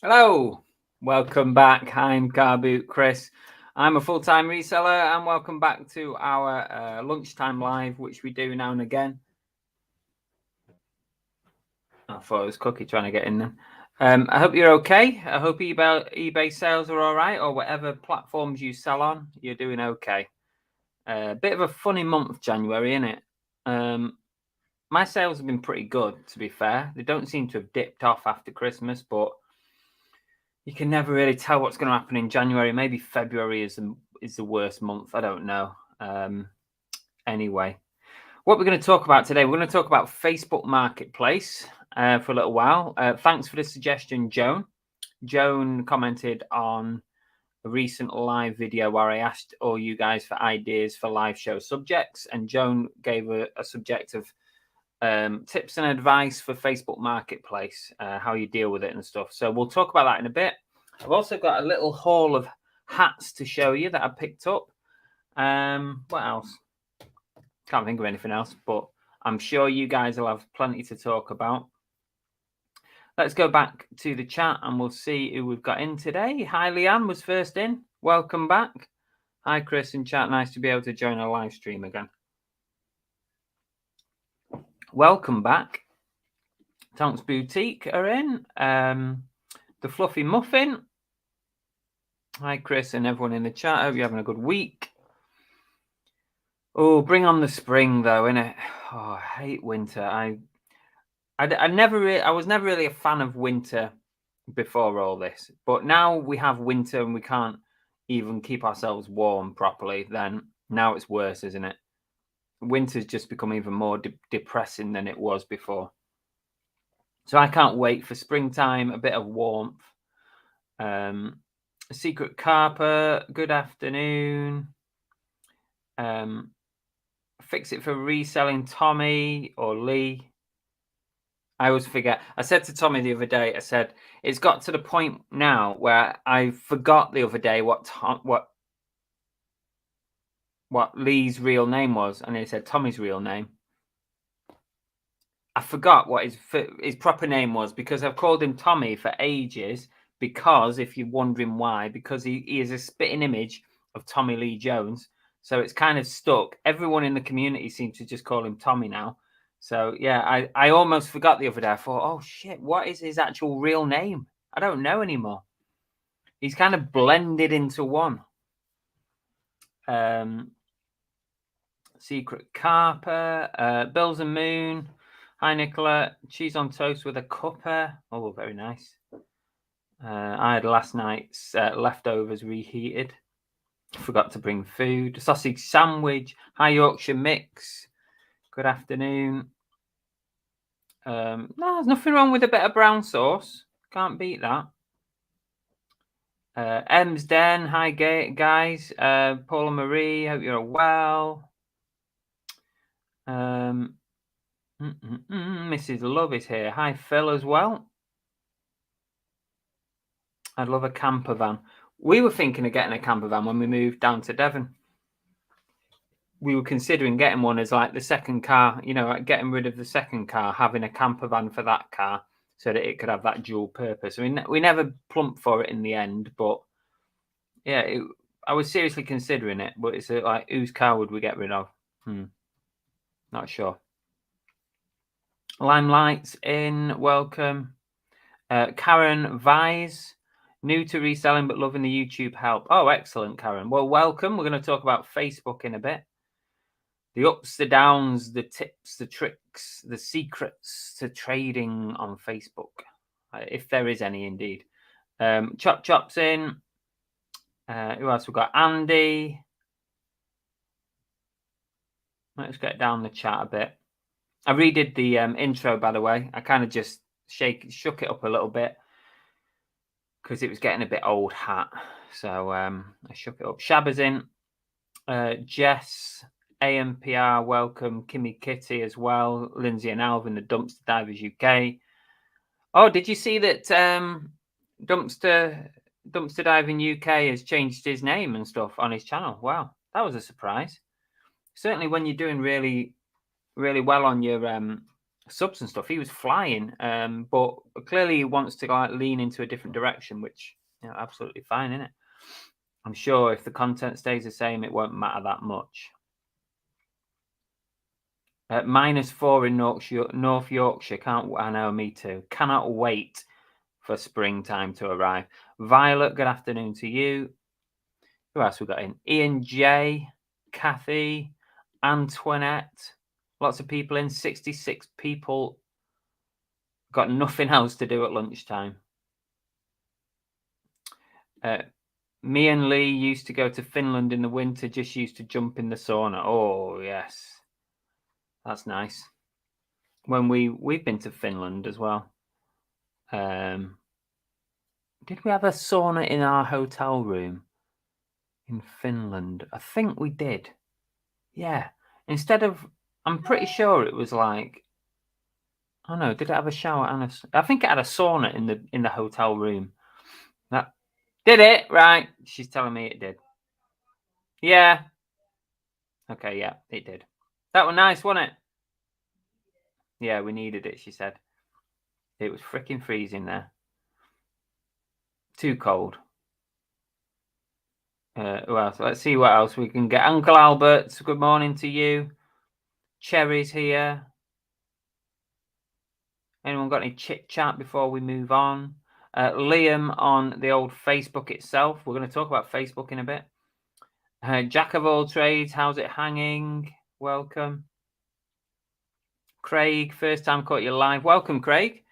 Hello, welcome back. I'm Car Boot Chris. I'm a full-time reseller, and welcome back to our lunchtime live, which we do now and again. I thought it was Cookie trying to get in there. I hope you're okay. I hope eBay sales are all right, or whatever platforms you sell on, you're doing okay. Bit of a funny month, January, isn't it? My sales have been pretty good, to be fair. They don't seem to have dipped off after Christmas, but you can never really tell what's going to happen in January. Maybe February is the worst month. I don't know. Anyway, what we're going to talk about today, we're going to talk about Facebook Marketplace for a little while. Thanks for the suggestion, Joan. Joan commented on a recent live video where I asked all you guys for ideas for live show subjects, and Joan gave a subject of tips and advice for Facebook Marketplace, how you deal with it and stuff. So we'll talk about that in a bit. I've also got a little haul of hats to show you that I picked up. What else? Can't think of anything else, but I'm sure you guys will have plenty to talk about. Let's go back to the chat and we'll see who we've got in today. Hi, Leanne was first in. Welcome back. Hi, Chris and chat. Nice to be able to join a live stream again. Welcome back. Tonks Boutique are in. The Fluffy Muffin. Hi, Chris and everyone in the chat. I hope you're having a good week. Oh, bring on the spring, though, innit? Oh, I hate winter. I was never really a fan of winter before all this, but now we have winter and we can't even keep ourselves warm properly. Then now it's worse, isn't it? Winter's just become even more depressing than it was before. So I can't wait for springtime, a bit of warmth. Secret Carper, good afternoon. Fix it for reselling, Tommy or Lee. I always forget. I said to Tommy the other day, I said, it's got to the point now where I forgot the other day what Lee's real name was, and he said Tommy's real name. I forgot what his proper name was because I've called him Tommy for ages. Because if you're wondering why, because he is a spitting image of Tommy Lee Jones, so it's kind of stuck. Everyone in the community seems to just call him Tommy now. So yeah, I almost forgot the other day. I thought, oh shit, what is his actual real name? I don't know anymore. He's kind of blended into one. Secret Carper, Bills and Moon. Hi, Nicola. Cheese on toast with a cuppa. Oh, very nice. I had last night's leftovers reheated. Forgot to bring food. Sausage sandwich. Hi, Yorkshire Mix. Good afternoon. No, there's nothing wrong with a bit of brown sauce. Can't beat that. M's Den. Hi, guys. Paula Marie. Hope you're well. Mrs. Love is here. Hi, Phil as well. I'd love a camper van. We were thinking of getting a camper van when we moved down to Devon. We were considering getting one as like the second car, you know, like getting rid of the second car, having a camper van for that car so that it could have that dual purpose. I mean, we never plumped for it in the end, but yeah, I was seriously considering it, but it's like, whose car would we get rid of? Not sure. Limelight's in, welcome. Karen Vise, new to reselling but loving the YouTube help. Oh, excellent, Karen. Well, welcome. We're going to talk about Facebook in a bit. The ups, the downs, the tips, the tricks, the secrets to trading on Facebook, if there is any indeed. Chop's in. Who else? We've got Andy. Let's get down the chat a bit. I redid the intro, by the way. I kind of just shook it up a little bit because it was getting a bit old hat. So I shook it up. Shabba's in. Jess, AMPR, welcome. Kimmy Kitty as well. Lindsay and Alvin, the Dumpster Divers UK. Oh, did you see that Dumpster Diving UK has changed his name and stuff on his channel? Wow, that was a surprise. Certainly when you're doing really, really well on your subs and stuff, he was flying. But clearly he wants to like lean into a different direction, which absolutely fine, isn't it? I'm sure if the content stays the same, it won't matter that much. -4 in North Yorkshire. I know, me too. Cannot wait for springtime to arrive. Violet, good afternoon to you. Who else we got in? Ian J, Kathy, Antoinette. Lots of people in. 66 people. Got nothing else to do at lunchtime. Me and Lee used to go to Finland in the winter, just used to jump in the sauna. Oh, yes. That's nice. When we've been to Finland as well. Did we have a sauna in our hotel room in Finland? I think we did. Yeah. Instead of, I'm pretty sure it was like, oh no, did it have a shower and I think it had a sauna in the hotel room. That did it, right? She's telling me it did. Yeah. Okay, yeah, it did. That was nice, wasn't it? Yeah, we needed it, she said. It was freaking freezing there. Too cold. Who else? Let's see what else we can get. Uncle Albert, good morning to you. Cherry's here. Anyone got any chit chat before we move on? Liam on the old Facebook itself. We're going to talk about Facebook in a bit. Jack of all trades, how's it hanging? Welcome. Craig, first time caught you live. Welcome, Craig.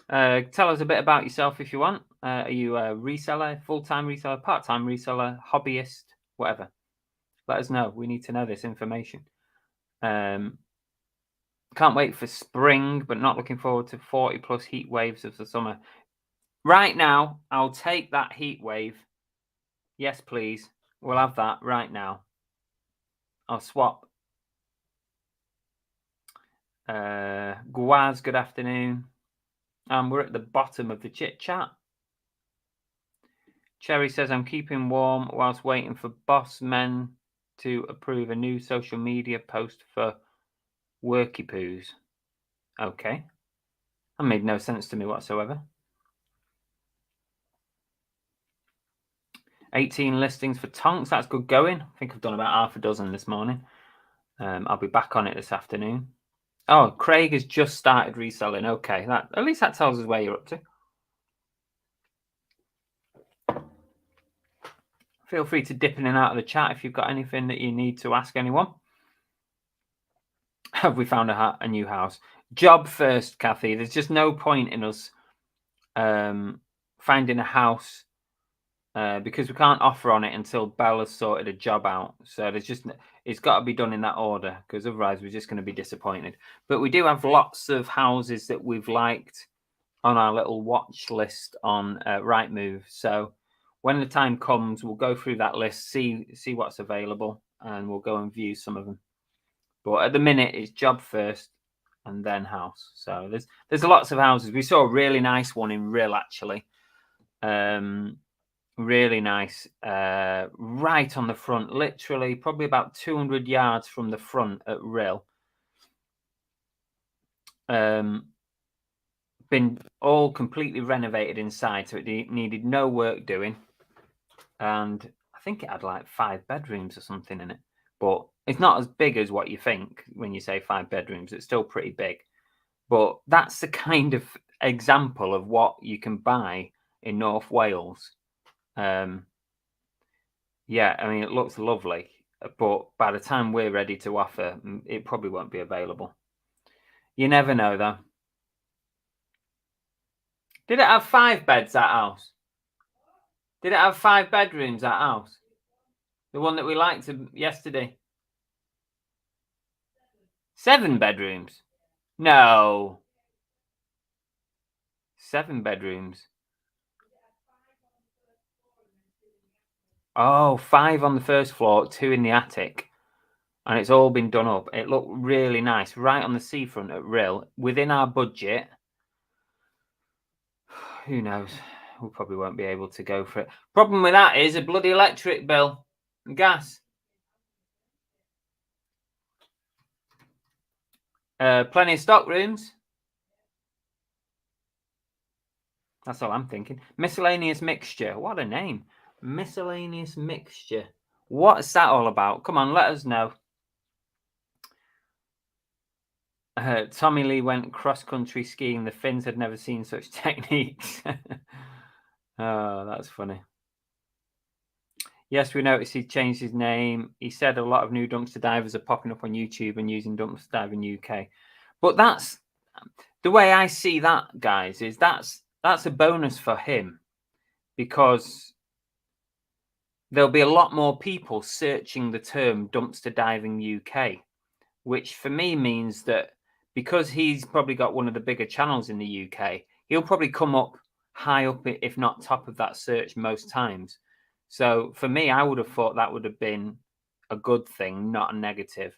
Tell us a bit about yourself if you want. Are you a reseller, full-time reseller, part-time reseller, hobbyist, whatever? Let us know. We need to know this information. Can't wait for spring, but not looking forward to 40+ heat waves of the summer. Right now, I'll take that heat wave. Yes, please. We'll have that right now. I'll swap. Guaz, good afternoon. We're at the bottom of the chit chat. Cherry says, I'm keeping warm whilst waiting for boss men to approve a new social media post for worky poos. Okay. That made no sense to me whatsoever. 18 listings for Tonks. That's good going. I think I've done about half a dozen this morning. I'll be back on it this afternoon. Oh, Craig has just started reselling. Okay, at least that tells us where you're up to. Feel free to dip in and out of the chat if you've got anything that you need to ask anyone. Have we found a new house? Job first, Kathy. There's just no point in us finding a house because we can't offer on it until Belle has sorted a job out. So it's got to be done in that order because otherwise we're just going to be disappointed. But we do have lots of houses that we've liked on our little watch list on Rightmove. So when the time comes, we'll go through that list, see what's available, and we'll go and view some of them. But at the minute, it's job first and then house. So there's lots of houses. We saw a really nice one in Rill, actually. Really nice. Right on the front, literally probably about 200 yards from the front at Rill. Been all completely renovated inside, so it needed no work doing. And I think it had like 5 bedrooms or something in it. But it's not as big as what you think when you say 5 bedrooms. It's still pretty big. But that's the kind of example of what you can buy in North Wales. Yeah, I mean, it looks lovely, but by the time we're ready to offer, it probably won't be available. You never know, though. Did it have 5 beds, that house? Did it have 5 bedrooms, that house? The one that we liked yesterday? 7 bedrooms? No. 7 bedrooms. Oh, 5 on the first floor, 2 in the attic. And it's all been done up. It looked really nice, right on the seafront at Rill, within our budget. Who knows? We probably won't be able to go for it. Problem with that is a bloody electric bill and gas. Plenty of stock rooms. That's all I'm thinking. Miscellaneous mixture. What a name. Miscellaneous mixture. What's that all about? Come on, let us know. Tommy Lee went cross-country skiing. The Finns had never seen such techniques. Oh, that's funny. Yes, we noticed he changed his name. He said a lot of new dumpster divers are popping up on YouTube and using dumpster diving UK. But that's the way I see that, guys, is that's a bonus for him, because there'll be a lot more people searching the term dumpster diving UK, which for me means that because he's probably got one of the bigger channels in the UK, he'll probably come up high up, if not top of that search most times. So for me, I would have thought that would have been a good thing, not a negative.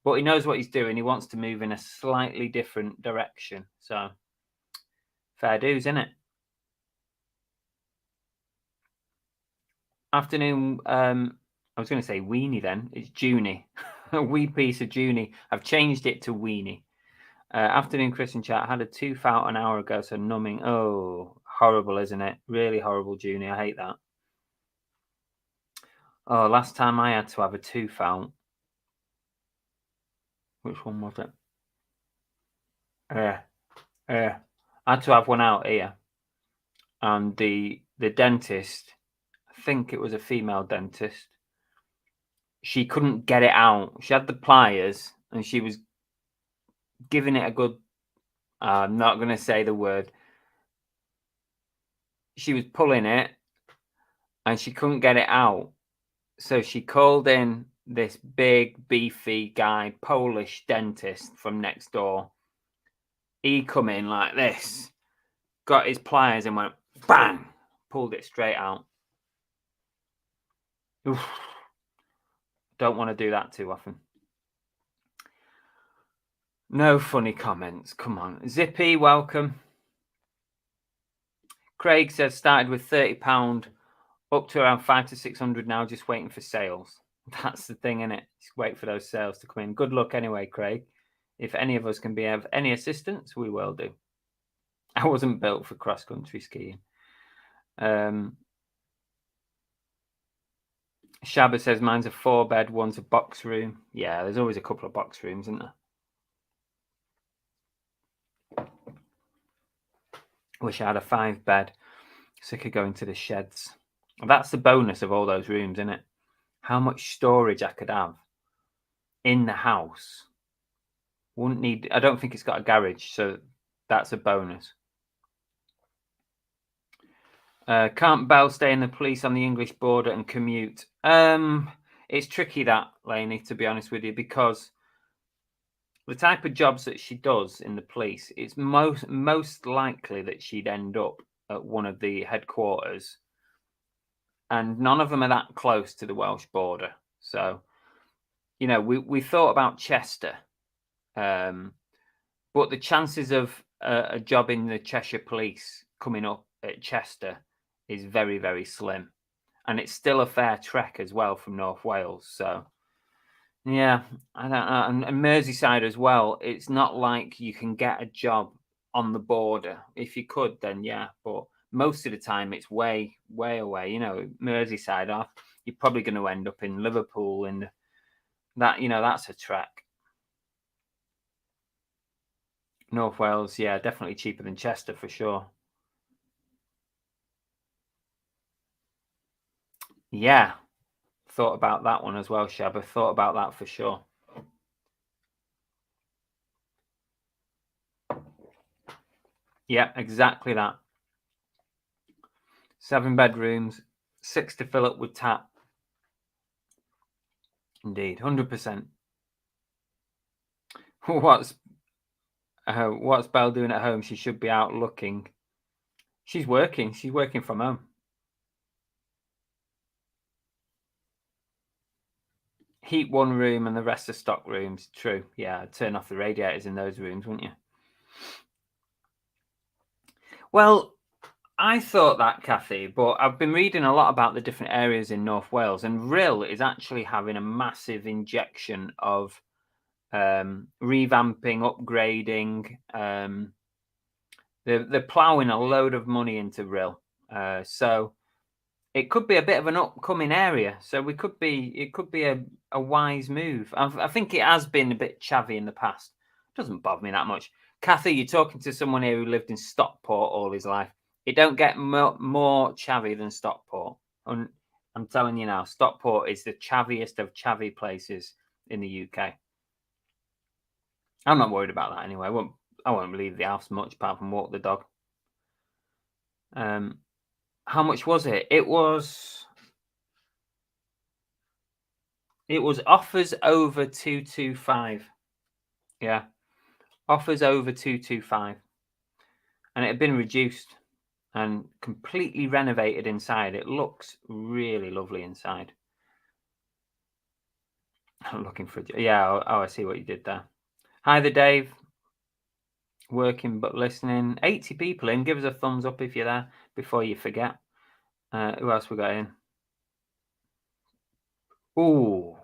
But he knows what he's doing. He wants to move in a slightly different direction. So fair dues, isn't it? Afternoon. I was going to say weenie then. It's Junie. A wee piece of Junie. I've changed it to weenie. Afternoon, Chris and chat. I had a tooth out an hour ago, so numbing. Oh, horrible, isn't it? Really horrible, Junie. I hate that. Oh, last time I had to have a tooth out. Which one was it? I had to have one out here, and the dentist, I think it was a female dentist, she couldn't get it out. She had the pliers and she was giving it a good, I'm not going to say the word. She was pulling it and she couldn't get it out. So she called in this big, beefy guy, Polish dentist from next door. He come in like this, got his pliers and went bang, pulled it straight out. Oof. Don't want to do that too often. No funny comments. Come on. Zippy, welcome. Craig says started with £30, up to around 500 to 600 now, just waiting for sales. That's the thing, isn't it? Just wait for those sales to come in. Good luck anyway, Craig. If any of us can be of any assistance, we will do. I wasn't built for cross-country skiing. Shabba says mine's a 4-bed, one's a box room. Yeah, there's always a couple of box rooms, isn't there? Wish I had a 5-bed so I could go into the sheds. That's the bonus of all those rooms, isn't it? How much storage I could have in the house. Wouldn't need. I don't think it's got a garage, so that's a bonus. Can't Bell stay in the police on the English border and commute? It's tricky, that, Lainey, to be honest with you, because the type of jobs that she does in the police, it's most likely that she'd end up at one of the headquarters, and none of them are that close to the Welsh border. So, you know, we thought about Chester, but the chances of a job in the Cheshire Police coming up at Chester is very, very slim. And it's still a fair trek as well from North Wales. So, yeah, I don't know. And Merseyside as well. It's not like you can get a job on the border. If you could, then yeah. But most of the time, it's way, way away. You know, Merseyside off. You're probably going to end up in Liverpool, and that, you know, that's a trek. North Wales, yeah, definitely cheaper than Chester for sure. Yeah, thought about that one as well, Shab. I thought about that for sure. Yeah, exactly that. 7 bedrooms, 6 to fill up with tap. Indeed, 100%. What's Belle doing at home? She should be out looking. She's working. She's working from home. Heat one room and the rest are stock rooms. True. Yeah, I'd turn off the radiators in those rooms, wouldn't you? Well, I thought that, Kathy, but I've been reading a lot about the different areas in North Wales, and Rhyl is actually having a massive injection of revamping, upgrading. They're ploughing a load of money into Rhyl, so it could be a bit of an upcoming area. So it could be a wise move. I think it has been a bit chavvy in the past. Doesn't bother me that much. Kathy, you're talking to someone here who lived in Stockport all his life. It don't get more chavvy than Stockport. And I'm telling you now, Stockport is the chavviest of chavvy places in the UK. I'm not worried about that anyway. I won't leave the house much apart from walk the dog. How much was it? It was offers over 225. Yeah, offers over 225, and it had been reduced and completely renovated inside. It looks really lovely inside. I'm looking for yeah. Oh, I see what you did there. Hi there, Dave. Working but listening. 80 people in. Give us a thumbs up if you're there before you forget. Who else we got in? Oh,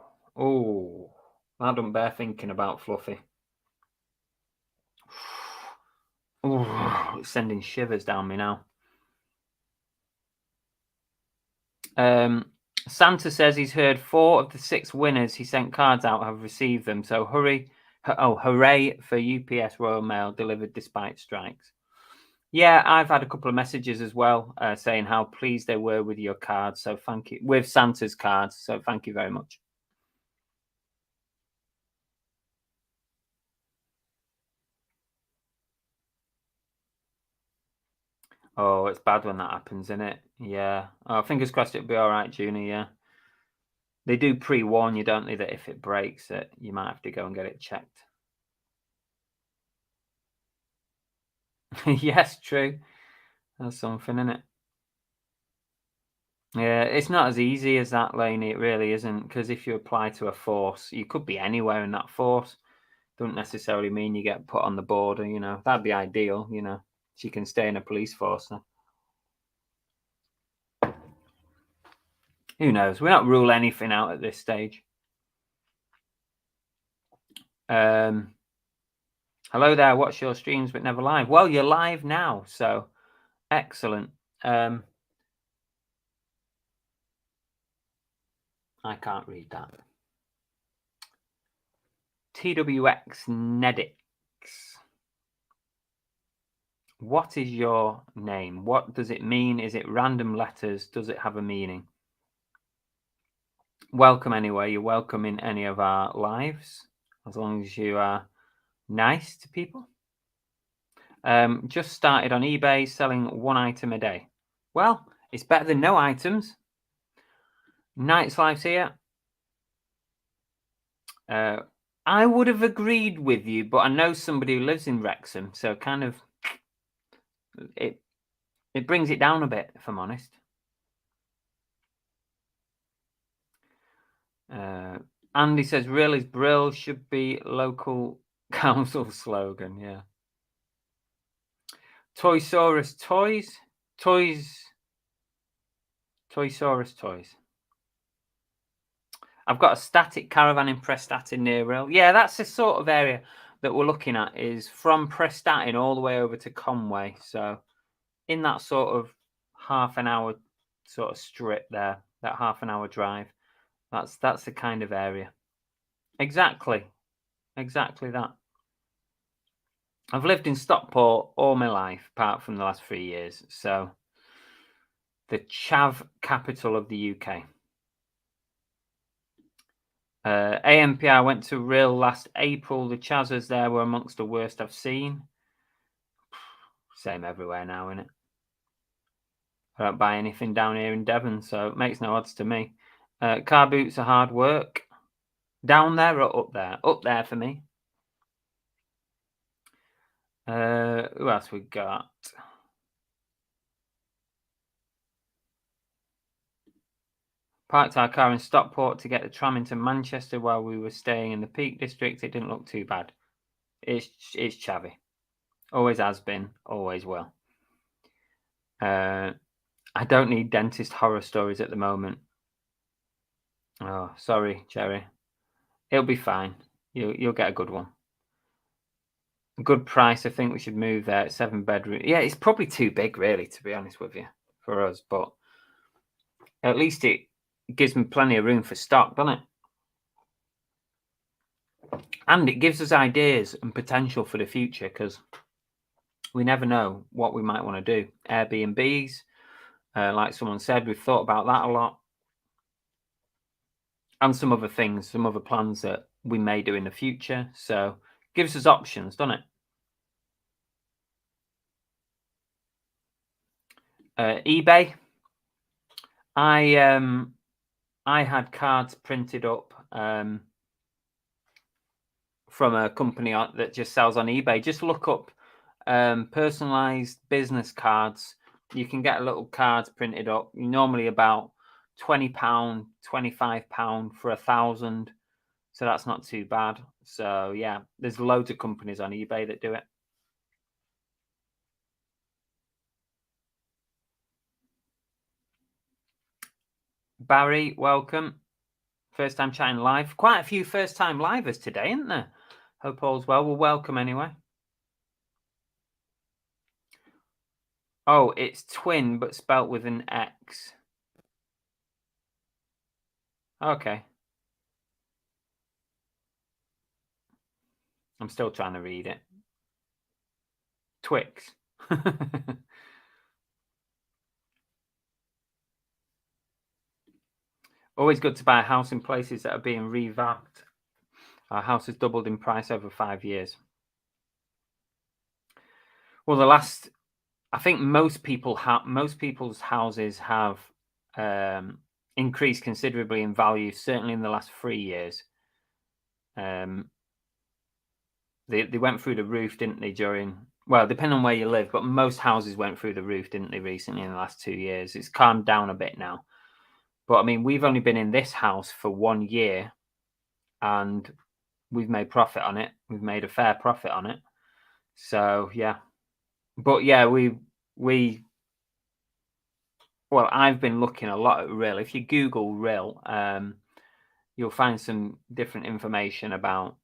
that don't bear thinking about, Fluffy. Oh, it's sending shivers down me now. Santa says he's heard 4 of the 6 winners he sent cards out have received them. So hurry! Oh, hooray for UPS Royal Mail delivered despite strikes. Yeah, I've had a couple of messages as well saying how pleased they were with your cards. So thank you, with Santa's cards. So thank you very much. Oh, it's bad when that happens, isn't it? Yeah. Oh, fingers crossed it'll be all right, Junie. Yeah. They do pre-warn you, don't they, that if it breaks, that you might have to go and get it checked. Yes, true. That's something, isn't it? Yeah, it's not as easy as that, Laney. It really isn't, because if you apply to a force, you could be anywhere in that force. Doesn't necessarily mean you get put on the border. That'd be ideal. She can stay in a police force. Who knows? We don't rule anything out at this stage. Hello there. Watch your streams, but never live. Well, you're live now, so excellent. I can't read that. TWX Nedix. What is your name? What does it mean? Is it random letters? Does it have a meaning? Welcome anyway. You're welcome in any of our lives, as long as you are nice to people. Just started on eBay selling 1 item a day. Well, it's better than no items. Night's Live's here. I would have agreed with you, but I know somebody who lives in Wrexham, so kind of it brings it down a bit, if I'm honest. Andy says, "Real is Brill should be local council slogan." Yeah. Toysaurus toys. Toysaurus toys. I've got a static caravan in Prestatyn near Real. Yeah, that's the sort of area that we're looking at, is from Prestatyn all the way over to Conway. So in that sort of half an hour sort of strip there, that half an hour drive, that's the kind of area. Exactly that. I've lived in Stockport all my life, apart from the last 3 years. So, the chav capital of the UK. AMP, I went to Rill last April. The chazzers there were amongst the worst I've seen. Same everywhere now, innit? I don't buy anything down here in Devon, so it makes no odds to me. Car boots are hard work. Down there or up there? Up there for me. Who else we got? Parked our car in Stockport to get the tram into Manchester while we were staying in the Peak District. It didn't look too bad. It's chavvy. Always has been, always will. I don't need dentist horror stories at the moment. Oh, sorry, Jerry. It'll be fine. You'll get a good one. A good price. I think we should move there. 7-bedroom. Yeah, it's probably too big, really, to be honest with you, for us. But at least it gives me plenty of room for stock, doesn't it? And it gives us ideas and potential for the future, because we never know what we might want to do. Airbnbs, like someone said, we've thought about that a lot. And some other things, some other plans that we may do in the future. So gives us options, doesn't it? eBay. I had cards printed up from a company that just sells on eBay. Just look up personalized business cards. You can get a little cards printed up. Normally about £20, £25 for 1,000. So that's not too bad. So yeah, there's loads of companies on eBay that do it. Barry, welcome. First time chatting live. Quite a few first time livers today, isn't there? Hope all's well. Well, welcome anyway. Oh, it's twin, but spelt with an X. Okay. I'm still trying to read it. Twix. Always good to buy a house in places that are being revamped. Our house has doubled in price over 5 years. Well, I think most people's houses have increased considerably in value, certainly in the last 3 years. They went through the roof, didn't they, well, depending on where you live, but most houses went through the roof, didn't they, recently in the last 2 years. It's calmed down a bit now. But I mean, we've only been in this house for 1 year and we've made profit on it. We've made a fair profit on it. So yeah. But yeah, well, I've been looking a lot at Rill. If you Google Rill, you'll find some different information about,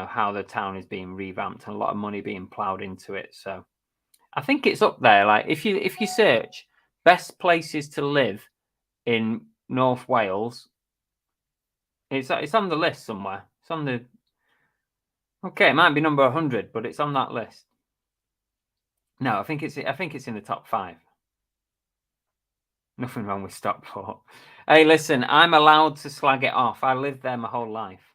how the town is being revamped and a lot of money being ploughed into it. So I think it's up there. Like if you search best places to live in North Wales, it's on the list somewhere. It's on the it might be number 100, but it's on that list. No, I think it's in the top 5. Nothing wrong with Stockport. Hey, listen, I'm allowed to slag it off. I lived there my whole life.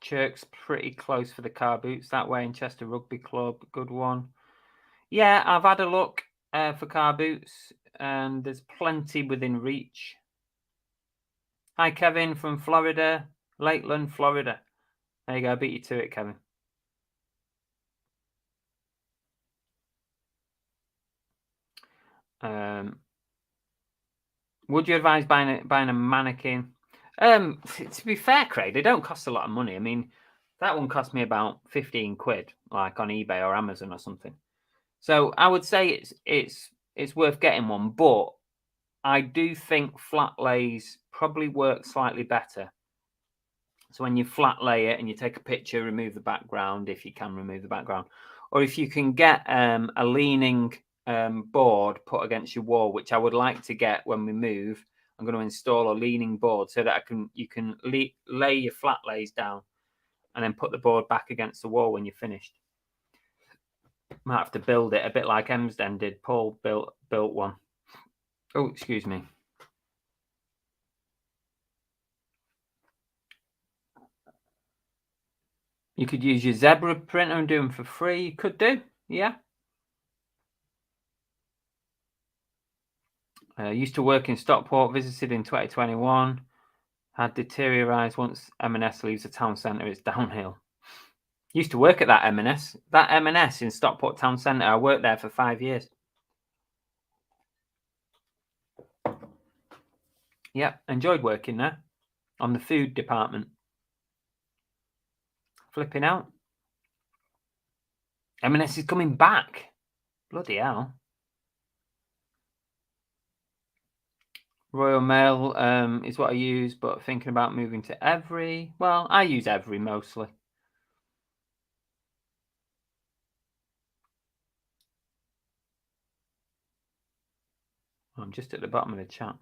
Chirk's pretty close for the car boots that way in Chester Rugby Club. Good one. Yeah, I've had a look for car boots, and there's plenty within reach. Hi, Kevin from Florida, Lakeland, Florida. There you go. I beat you to it, Kevin. Would you advise buying a mannequin? To be fair, Craig, they don't cost a lot of money. I mean, that one cost me about 15 quid, like on eBay or Amazon or something. So I would say it's worth getting one, but I do think flat lays probably work slightly better. So when you flat lay it and you take a picture, remove the background if you can remove the background, or if you can get a leaning board put against your wall, which I would like to get when we move. I'm going to install a leaning board so that you can lay your flat lays down and then put the board back against the wall when you're finished. Might have to build it a bit like Emsden did. Paul built one. Oh, excuse me. You could use your Zebra printer and do them for free. You could do, yeah. Used to work in Stockport, visited in 2021. Had deteriorized once M&S leaves the town centre, it's downhill. Used to work at that M&S. That M&S in Stockport town centre, I worked there for 5 years. Yeah, enjoyed working there on the food department. Flipping out. M&S is coming back. Bloody hell. Royal Mail is what I use, but thinking about moving to Every. Well, I use Every mostly. I'm just at the bottom of the chat.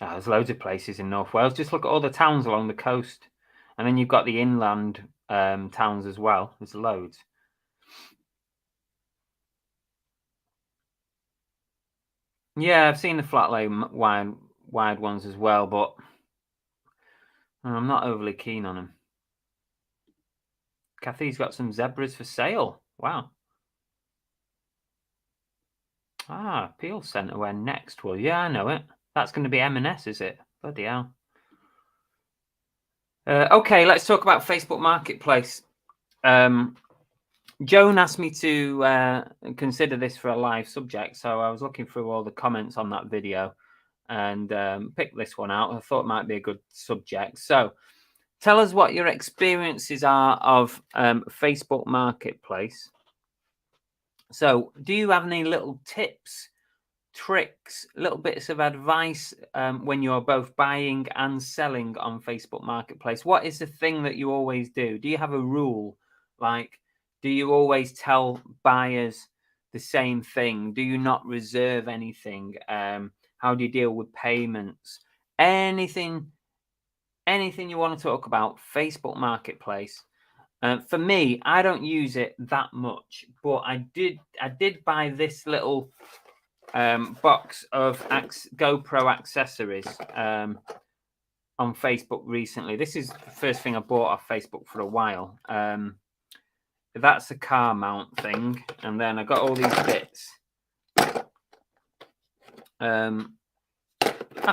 Oh, there's loads of places in North Wales. Just look at all the towns along the coast. And then you've got the inland towns as well. There's loads. Yeah, I've seen the flat lay wide ones as well, but I'm not overly keen on them. Kathy's got some zebras for sale. Wow. Ah, Peel Centre where Next was. Yeah, I know it. That's going to be M&S, is it? Bloody hell. Okay, let's talk about Facebook Marketplace. Joan asked me to consider this for a live subject, so I was looking through all the comments on that video and picked this one out. I thought it might be a good subject. So tell us what your experiences are of Facebook Marketplace. So do you have any little tips, tricks, little bits of advice when you're both buying and selling on Facebook Marketplace? What is the thing that you always do? Do you have a rule? Like, do you always tell buyers the same thing? Do you not reserve anything? How do you deal with payments? Anything you want to talk about, Facebook Marketplace. For me, I don't use it that much, but I did buy this little box of GoPro accessories on Facebook recently. This is the first thing I bought off Facebook for a while. That's a car mount thing, and then I got all these bits. I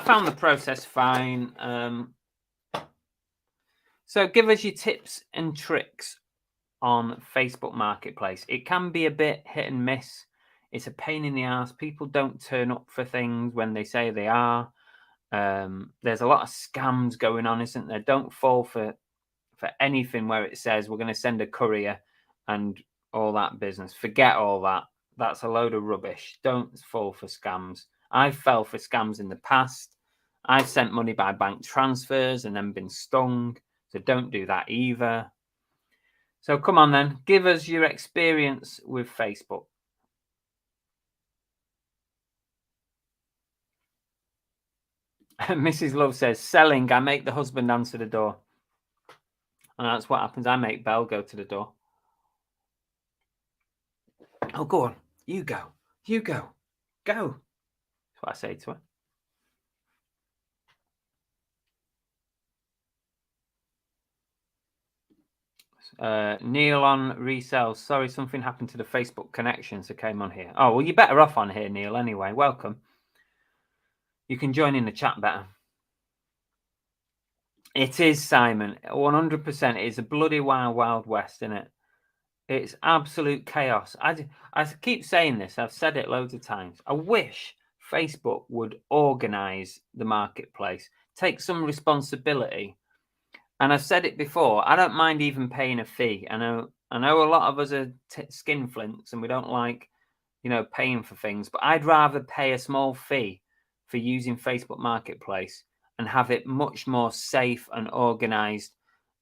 found the process fine. So give us your tips and tricks on Facebook Marketplace. It can be a bit hit and miss. It's a pain in the ass. People don't turn up for things when they say they are. There's a lot of scams going on, isn't there? Don't fall for anything where it says we're going to send a courier and all that business. Forget all that. That's a load of rubbish. Don't fall for scams. I fell for scams in the past. I've sent money by bank transfers and then been stung. So don't do that either. So come on then, give us your experience with Facebook. Mrs. Love says, selling, I make the husband answer the door. And that's what happens. I make Belle go to the door. Oh, go on. You go. You go. Go. That's what I say to her. Neil on Resell. Sorry, something happened to the Facebook connection, so came on here. Oh, well, you're better off on here, Neil, anyway. Welcome. You can join in the chat better. It is, Simon. 100%. It's a bloody wild west, isn't it? It's absolute chaos. I keep saying this. I've said it loads of times. I wish Facebook would organize the marketplace, take some responsibility. And I've said it before. I don't mind even paying a fee. I know a lot of us are skinflints and we don't like, paying for things. But I'd rather pay a small fee for using Facebook Marketplace and have it much more safe and organized.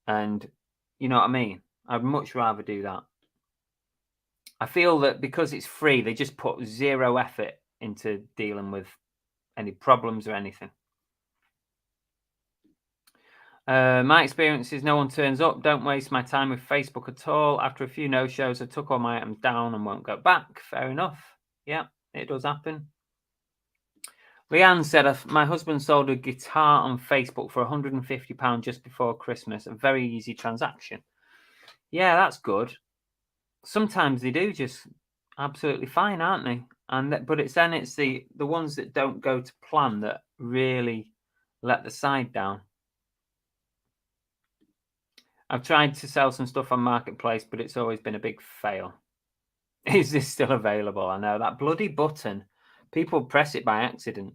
And you know what I mean? I'd much rather do that. I feel that because it's free, they just put zero effort into dealing with any problems or anything. My experience is no one turns up. Don't waste my time with Facebook at all. After a few no-shows, I took all my items down and won't go back. Fair enough. Yeah, it does happen. Leanne said, my husband sold a guitar on Facebook for £150 just before Christmas. A very easy transaction. Yeah, that's good. Sometimes they do just absolutely fine, aren't they? But it's the ones that don't go to plan that really let the side down. I've tried to sell some stuff on Marketplace, but it's always been a big fail. Is this still available? I know, that bloody button. People press it by accident.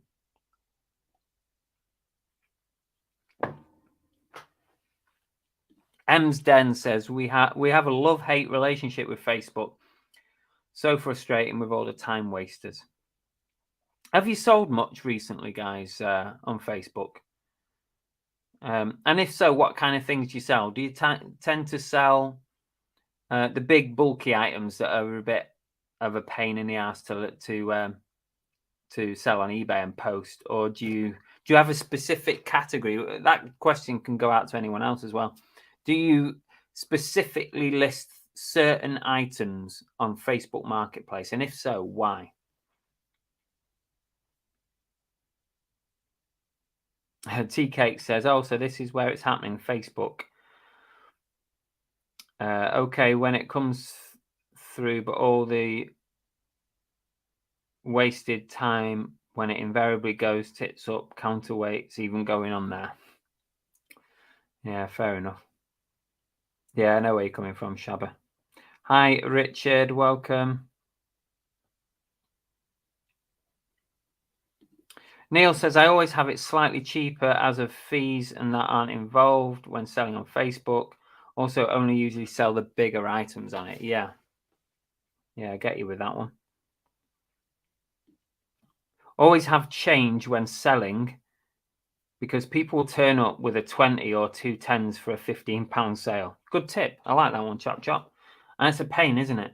Ems Den says, we have a love-hate relationship with Facebook. So frustrating with all the time wasters. Have you sold much recently, guys, on Facebook? And if so, what kind of things do you sell? Do you tend to sell the big bulky items that are a bit of a pain in the ass to sell on eBay and post, or do you have a specific category? That question can go out to anyone else as well. Do you specifically list certain items on Facebook Marketplace, and if so, why? Tea Cake says, oh, so this is where it's happening, Facebook. Okay, when it comes through, but all the wasted time when it invariably goes tits up, counterweights even going on there. Yeah, fair enough. Yeah, I know where you're coming from, Shabba. Hi, Richard, welcome. Neil says, I always have it slightly cheaper as of fees and that aren't involved when selling on Facebook. Also, only usually sell the bigger items on it. Yeah. Yeah, I get you with that one. Always have change when selling because people will turn up with a 20 or 2 10s for a £15 sale. Good tip. I like that one, chop chop. And it's a pain, isn't it?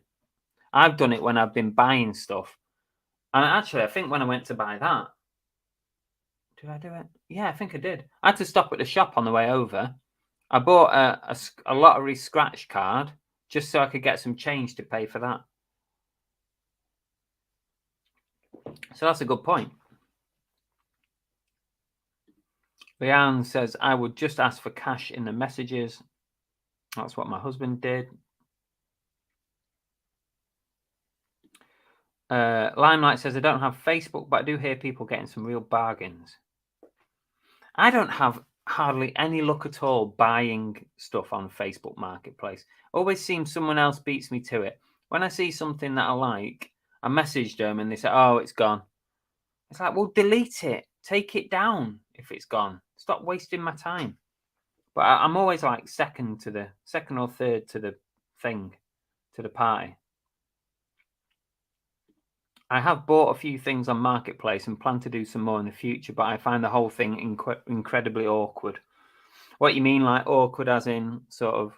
I've done it when I've been buying stuff. And actually, I think when I went to buy that, did I do it? Yeah, I think I did. I had to stop at the shop on the way over. I bought a lottery scratch card just so I could get some change to pay for that. So that's a good point. Leanne says, I would just ask for cash in the messages. That's what my husband did. Limelight says, I don't have Facebook, but I do hear people getting some real bargains. I don't have hardly any luck at all buying stuff on Facebook Marketplace. Always seems someone else beats me to it. When I see something that I like, I message them and they say, oh, it's gone. It's like, well, delete it. Take it down if it's gone. Stop wasting my time. But I'm always like second or third to the thing, to the party. I have bought a few things on Marketplace and plan to do some more in the future, but I find the whole thing incredibly awkward. What you mean, like awkward as in sort of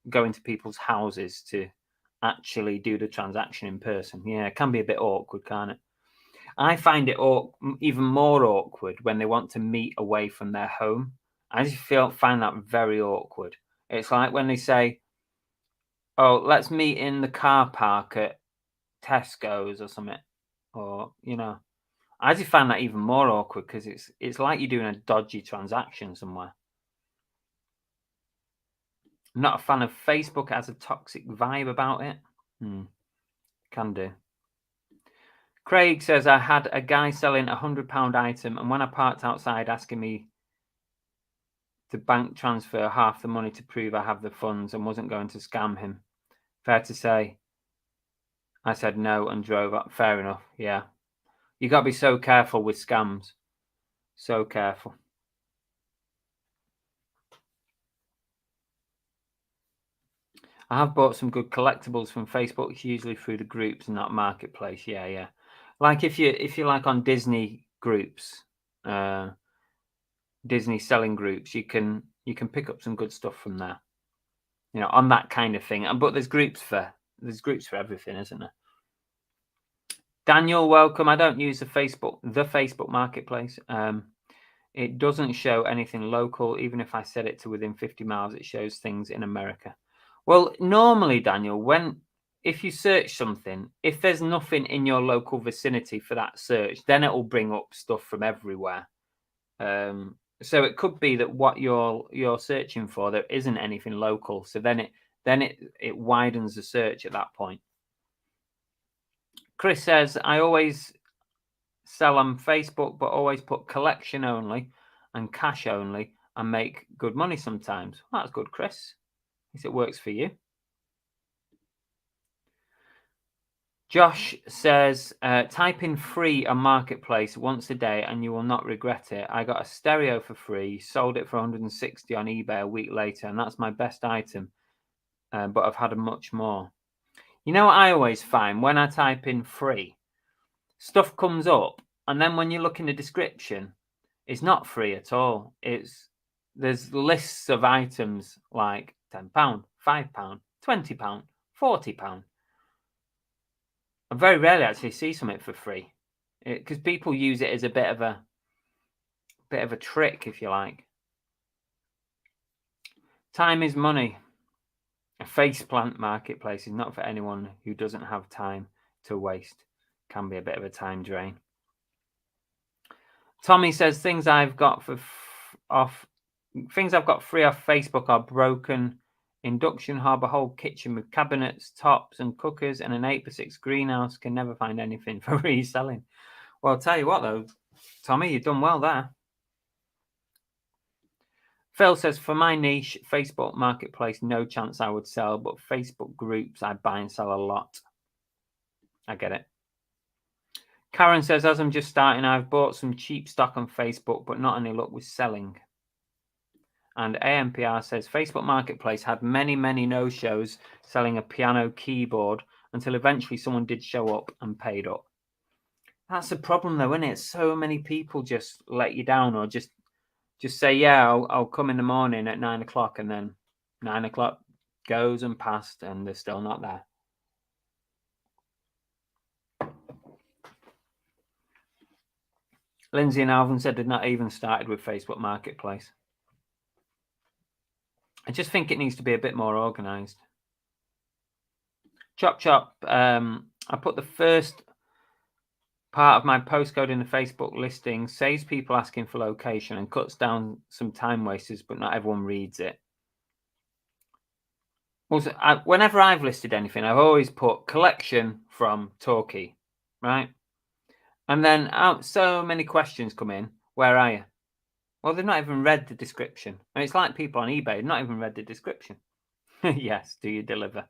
going to people's houses to actually do the transaction in person? Yeah, it can be a bit awkward, can't it? I find it even more awkward when they want to meet away from their home. I just find that very awkward. It's like when they say, oh, let's meet in the car park at Tesco's or something. Or, I just find that even more awkward because it's like you're doing a dodgy transaction somewhere. I'm not a fan of Facebook. It has a toxic vibe about it. Can do. Craig says, I had a guy selling a £100 item, and when I parked outside asking me to bank transfer half the money to prove I have the funds and wasn't going to scam him. Fair to say, I said no and drove up. Fair enough, yeah. You got to be so careful with scams. So careful. I have bought some good collectibles from Facebook, usually through the groups and not Marketplace. Yeah. Like if you're like on Disney groups, Disney selling groups, you can pick up some good stuff from there. On that kind of thing. But there's groups for everything, isn't there? Daniel, welcome. I don't use the Facebook Marketplace. It doesn't show anything local. Even if I set it to within 50 miles, it shows things in America. Well, normally, Daniel, if you search something, if there's nothing in your local vicinity for that search, then it will bring up stuff from everywhere. So it could be that what you're searching for, there isn't anything local. So then it widens the search at that point. Chris says, I always sell on Facebook, but always put collection only and cash only and make good money sometimes. Well, that's good, Chris. At least it works for you. Josh says, type in free on Marketplace once a day and you will not regret it. I got a stereo for free, sold it for 160 on eBay a week later, and that's my best item, but I've had much more. You know what I always find when I type in free? Stuff comes up, and then when you look in the description, it's not free at all. There's lists of items like £10, £5, £20, £40. I very rarely actually see something for free, because people use it as a bit of a trick, if you like. Time is money. A faceplant marketplace is not for anyone who doesn't have time to waste. Can be a bit of a time drain. Tommy says things I've got free off Facebook are broken induction hob, a whole kitchen with cabinets, tops and cookers, and an 8x6 greenhouse. Can never find anything for reselling. Well, I'll tell you what though, Tommy, you've done well there. Phil says, for my niche, Facebook Marketplace, no chance I would sell, but Facebook groups, I buy and sell a lot. I get it. Karen says, as I'm just starting, I've bought some cheap stock on Facebook, but not any luck with selling. And AMPR says, Facebook Marketplace had many, many no-shows selling a piano keyboard until eventually someone did show up and paid up. That's the problem though, isn't it? So many people just let you down, or just say, yeah, I'll come in the morning at 9 o'clock, and then 9 o'clock goes and passed and they're still not there. Lindsay and Alvin said they'd not even started with Facebook Marketplace. I just think it needs to be a bit more organized. Chop Chop, I put the first part of my postcode in the Facebook listing, saves people asking for location and cuts down some time wasters, but not everyone reads it. Also, whenever I've listed anything, I've always put collection from Torquay, right? And then so many questions come in. Where are you? Well, they've not even read the description. And it's like people on eBay, not even read the description. Yes, do you deliver?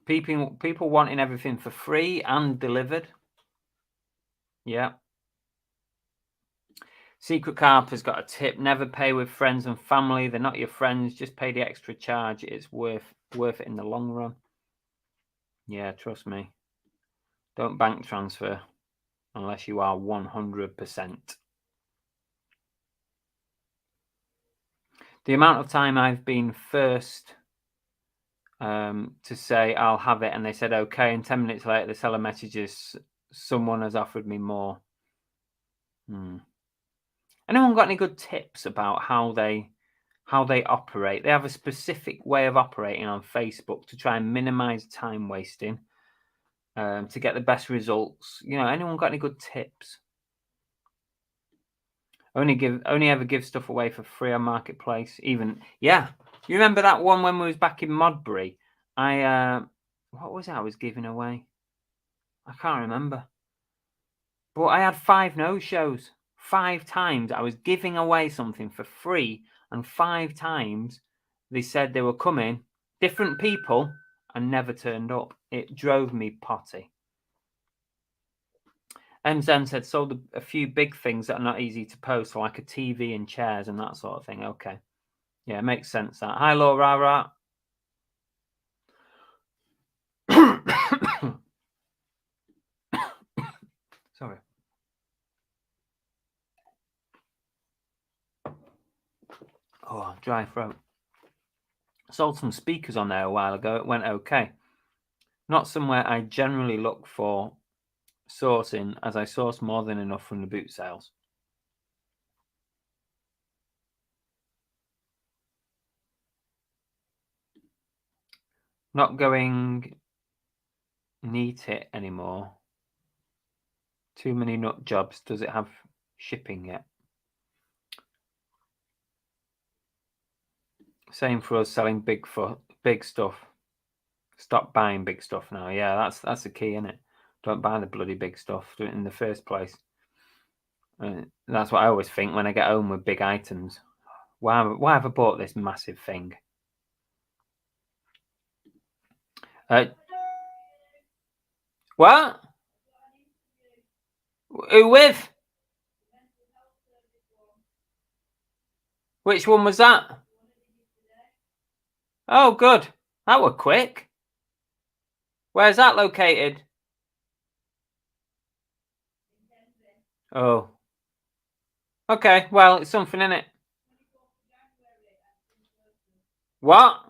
People wanting everything for free and delivered. Yeah. Secret Carp has got a tip. Never pay with friends and family. They're not your friends. Just pay the extra charge. It's worth it in the long run. Yeah, trust me. Don't bank transfer unless you are 100%. The amount of time I've been first to say I'll have it, and they said okay, and 10 minutes later the seller messages someone has offered me more. Anyone got any good tips about how they operate? They have a specific way of operating on Facebook to try and minimize time wasting, to get the best results. You know, anyone got any good tips? Only ever give stuff away for free on Marketplace. Even, yeah, you remember that one when we was back in Modbury? What was it I was giving away? I can't remember. But I had 5 no-shows. 5 times I was giving away something for free, and 5 times they said they were coming, different people, and never turned up. It drove me potty. MZen said, sold a few big things that are not easy to post, like a TV and chairs and that sort of thing. Okay. Yeah, it makes sense that. Hi, Laura. Sorry. Oh, dry throat. Sold some speakers on there a while ago. It went okay. Not somewhere I generally look for sourcing, as I source more than enough from the boot sales. Not going neat it anymore. Too many nut jobs. Does it have shipping yet? Same for us selling big stuff. Stop buying big stuff now. Yeah, that's the key, isn't it? Don't buy the bloody big stuff. Do it in the first place. That's what I always think when I get home with big items. Why have I bought this massive thing? What? Who with? Which one was that? Oh, good. That were quick. Where's that located? Oh. Okay, well, it's something in it. What?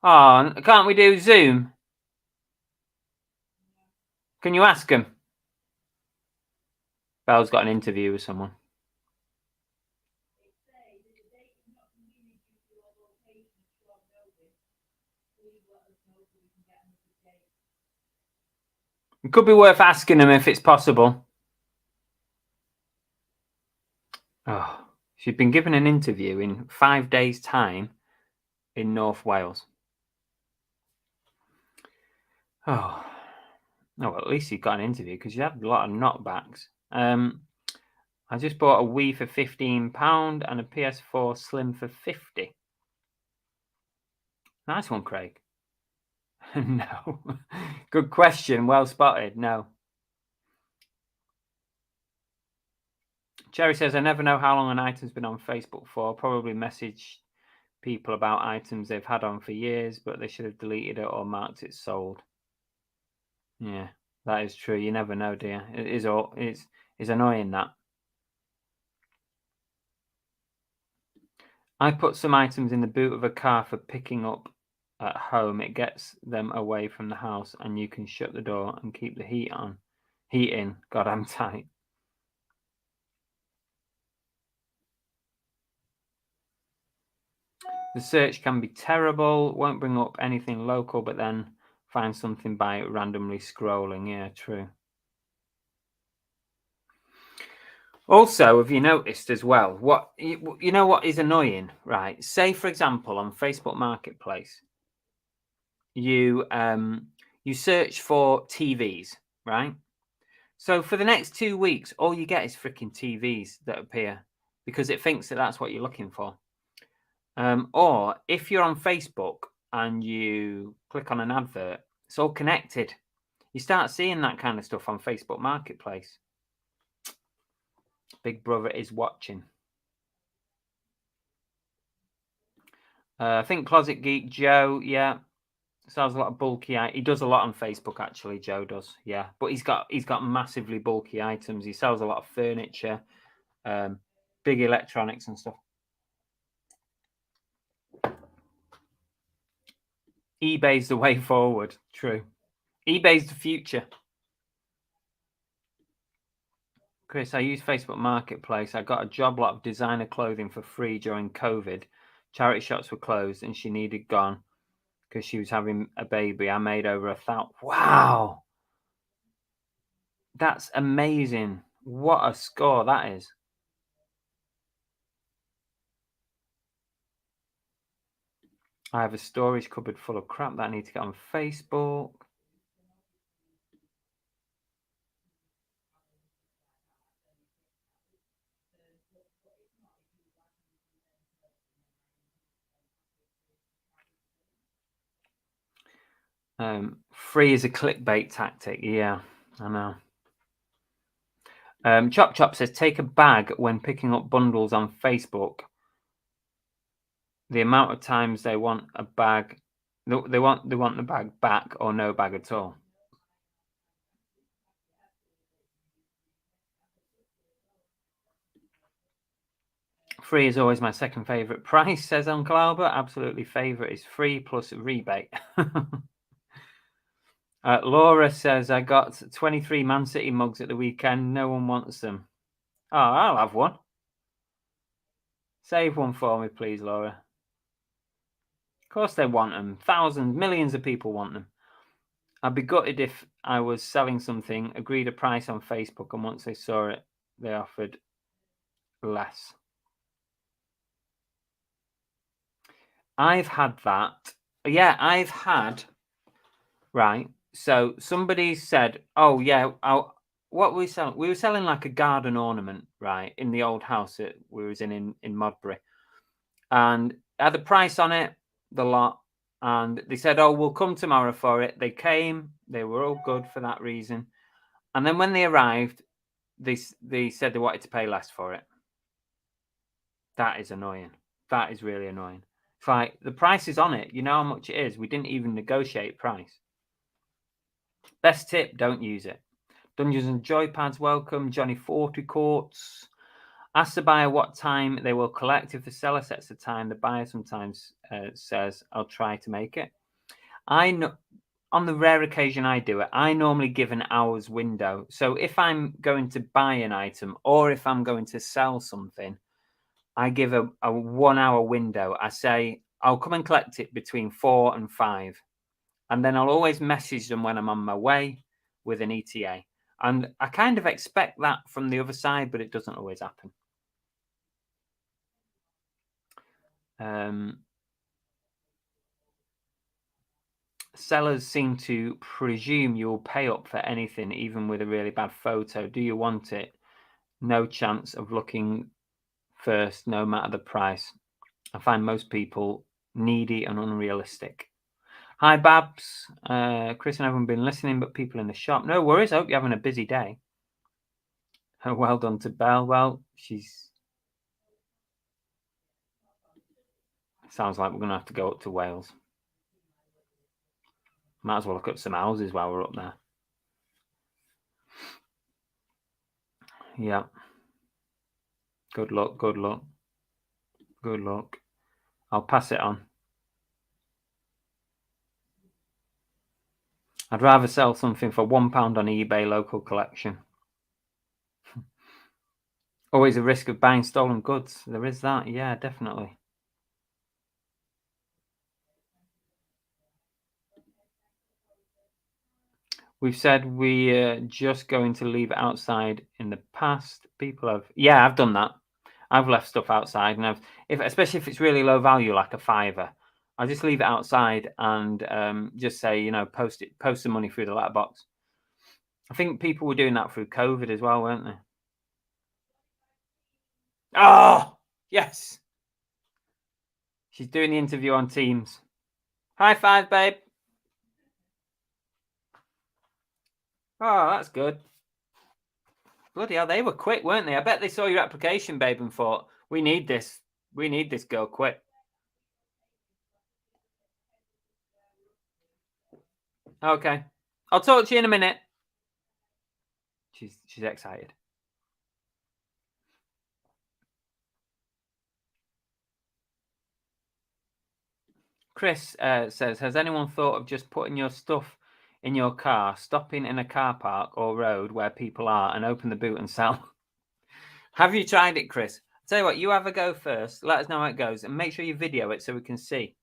Oh, can't we do Zoom? Can you ask him? Belle's got an interview with someone. It could be worth asking him if it's possible. Oh, she's been given an interview in 5 days' time in North Wales. Oh, no, well, at least you got an interview because you had a lot of knockbacks. I just bought a Wii for £15 and a PS4 Slim for £50. Nice one, Craig. No. Good question. Well spotted. No. Jerry says, I never know how long an item's been on Facebook for. Probably message people about items they've had on for years, but they should have deleted it or marked it sold. Yeah, that is true. You never know, dear. It's annoying, that. I put some items in the boot of a car for picking up at home. It gets them away from the house and you can shut the door and keep the heat in. God, I'm tight. The search can be terrible. Won't bring up anything local, but then find something by randomly scrolling. Yeah, true. Also, have you noticed as well, what you know what is annoying, right? Say, for example, on Facebook Marketplace, you search for TVs, right? So for the next 2 weeks, all you get is freaking TVs that appear because it thinks that that's what you're looking for. Or if you're on Facebook and you click on an advert, it's all connected. You start seeing that kind of stuff on Facebook Marketplace. Big Brother is watching. I think Closet Geek Joe, yeah, sells a lot of bulky. He does a lot on Facebook, actually. Joe does, yeah, but he's got massively bulky items. He sells a lot of furniture, big electronics and stuff. eBay's the way forward. True. eBay's the future. Chris, I use Facebook Marketplace. I got a job lot of designer clothing for free during COVID. Charity shops were closed and she needed gone because she was having a baby. I made over 1,000. Wow. That's amazing. What a score that is. I have a storage cupboard full of crap that I need to get on Facebook. Free is a clickbait tactic. Yeah, I know. Chop Chop says, take a bag when picking up bundles on Facebook. The amount of times they want a bag, they want the bag back or no bag at all. Free is always my second favourite price, says Uncle Albert. Absolutely favourite is free plus rebate. Laura says, I got 23 Man City mugs at the weekend. No one wants them. Oh, I'll have one. Save one for me, please, Laura. Of course they want them. Thousands, millions of people want them. I'd be gutted if I was selling something, agreed a price on Facebook, and once they saw it, they offered less. I've had that. Yeah, I've had. Right. So somebody said, oh, yeah, what were we selling? We were selling like a garden ornament, right, in the old house that we was in Modbury. And had the price on it, the lot. And they said, oh, we'll come tomorrow for it. They came. They were all good for that reason. And then when they arrived, they said they wanted to pay less for it. That is annoying. That is really annoying. It's like the price is on it. You know how much it is. We didn't even negotiate price. Best tip, don't use it. Dungeons and Joypads welcome. Johnny 40 Courts. Ask the buyer what time they will collect. If the seller sets the time, the buyer sometimes says, I'll try to make it. I know, on the rare occasion I do it, I normally give an hour's window. So if I'm going to buy an item or if I'm going to sell something, I give a 1 hour window. I say, I'll come and collect it between 4 and 5. And then I'll always message them when I'm on my way with an ETA. And I kind of expect that from the other side, but it doesn't always happen. Sellers seem to presume you'll pay up for anything, even with a really bad photo. Do you want it? No chance of looking first, no matter the price. I find most people needy and unrealistic. Hi, Babs. Chris and everyone been listening, but people in the shop. No worries. I hope you're having a busy day. Well done to Belle. Well, she's... Sounds like we're going to have to go up to Wales. Might as well look at some houses while we're up there. Yeah. Good luck, good luck. Good luck. I'll pass it on. I'd rather sell something for £1 on eBay local collection. Always a risk of buying stolen goods. There is that. Yeah, definitely. We've said we're just going to leave it outside in the past. People have... Yeah, I've done that. I've left stuff outside, and especially if it's really low value, like a £5, I just leave it outside and just say, you know, post the money through the letterbox. I think people were doing that through COVID as well, weren't they? Oh, yes. She's doing the interview on Teams. High five, babe. Oh, that's good. Bloody hell, they were quick, weren't they? I bet they saw your application, babe, and thought, we need this. We need this girl quick. Okay. I'll talk to you in a minute. She's excited. Chris says, has anyone thought of just putting your stuff in your car, stopping in a car park or road where people are, and open the boot and sell? Have you tried it, Chris? I'll tell you what, you have a go first. Let us know how it goes, and make sure you video it so we can see.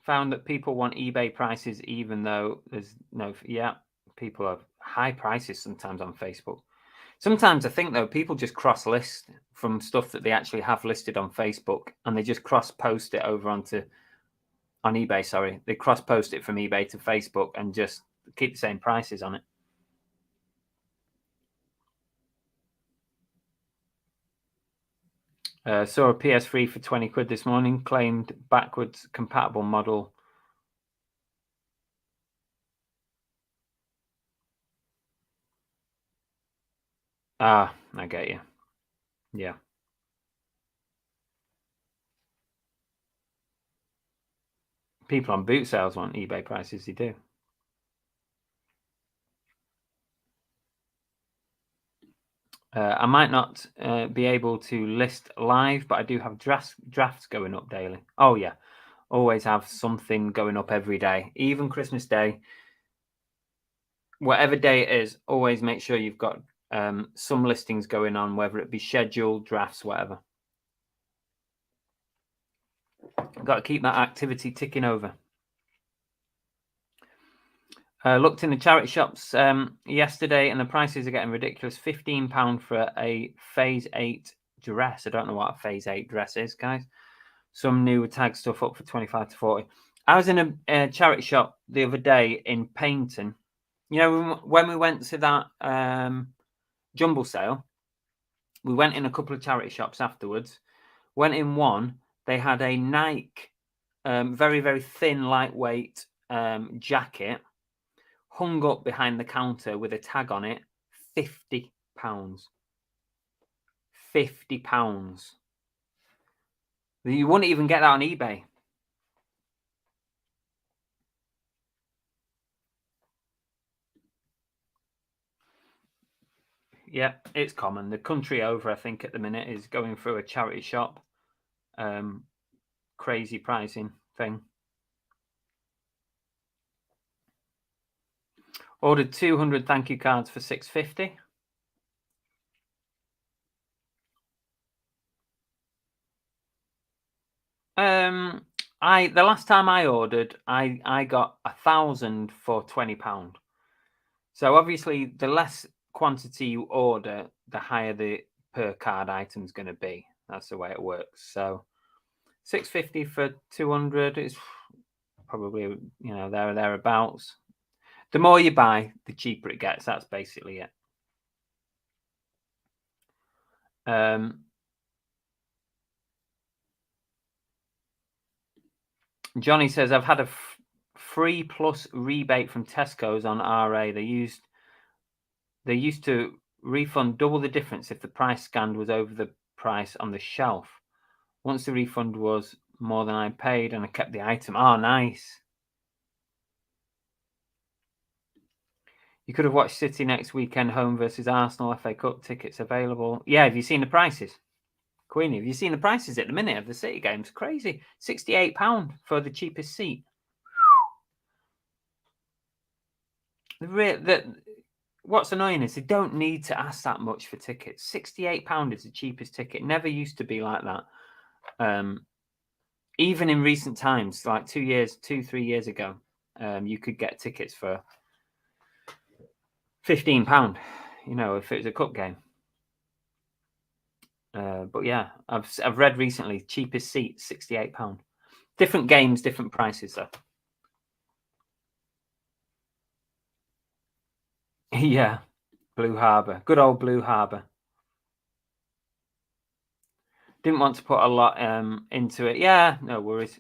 Found that people want eBay prices even though there's no... Yeah, people have high prices sometimes on Facebook. Sometimes I think, though, people just cross-list from stuff that they actually have listed on Facebook, and they just cross-post it over on eBay, sorry. They cross-post it from eBay to Facebook and just keep the same prices on it. Saw a PS3 for 20 quid this morning, claimed backwards compatible model. Ah, I get you. Yeah. People on boot sales want eBay prices, they do. I might not be able to list live, but I do have drafts going up daily. Oh, yeah. Always have something going up every day, even Christmas Day. Whatever day it is, always make sure you've got some listings going on, whether it be scheduled, drafts, whatever. Got to keep that activity ticking over. Looked in the charity shops yesterday, and the prices are getting ridiculous. £15 for a Phase 8 dress. I don't know what a Phase 8 dress is, guys. Some new tag stuff up for 25 to 40. I was in a charity shop the other day in Paynton. You know, when we went to that jumble sale, we went in a couple of charity shops afterwards. Went in one, they had a Nike very, very thin, lightweight jacket hung up behind the counter with a tag on it, £50. £50. You wouldn't even get that on eBay. Yeah, it's common. The country over, I think, at the minute is going through a charity shop crazy pricing thing. Ordered 200 thank you cards for £6.50. The last time I ordered, I got 1,000 for £20. So obviously, the less quantity you order, the higher the per card item's going to be. That's the way it works. So £6.50 for 200 is probably there or thereabouts. The more you buy, the cheaper it gets. That's basically it. Johnny says, I've had a free plus rebate from Tesco's on RA. They used to refund double the difference if the price scanned was over the price on the shelf. Once the refund was more than I paid and I kept the item. Oh, nice. You could have watched City next weekend, home versus Arsenal, FA Cup tickets available. Yeah, have you seen the prices? Queenie, have you seen the prices at the minute of the City games? Crazy. £68 for the cheapest seat. What's annoying is they don't need to ask that much for tickets. £68 is the cheapest ticket. Never used to be like that. Even in recent times, like 3 years ago, you could get tickets for £15, if it was a cup game. But yeah, I've read recently, cheapest seat, £68. Different games, different prices though. Yeah, Blue Harbour. Good old Blue Harbour. Didn't want to put a lot into it. Yeah, no worries.